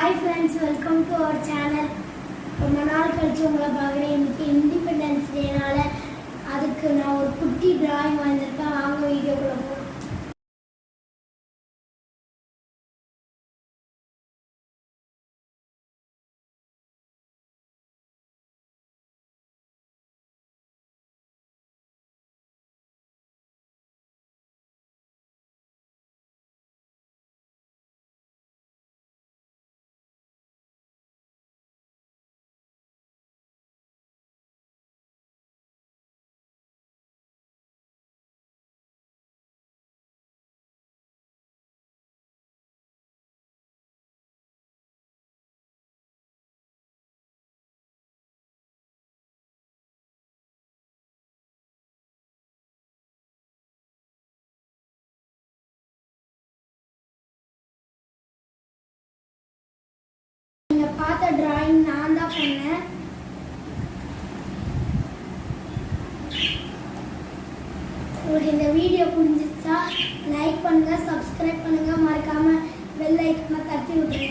Hi friends, welcome to our channel. ரொம்ப நாள் கழிச்சு உங்களை பார்க்குறேன். இன்னைக்கு இண்டிபெண்டன்ஸ் டேனால அதுக்கு நான் ஒரு குட்டி டிராயிங் வந்திருக்கேன். வாங்க வீடியோக்குள்ள போகலாம். நீங்க பார்த்த டிராயிங் நான் தான் பண்ணேன். உங்களுக்கு இந்த வீடியோ பிடிச்சிருந்தா லைக் பண்ணுங்க, சப்ஸ்கிரைப் பண்ணுங்க, மறக்காம பெல் ஐகானை தட்டி விட்டுருங்க.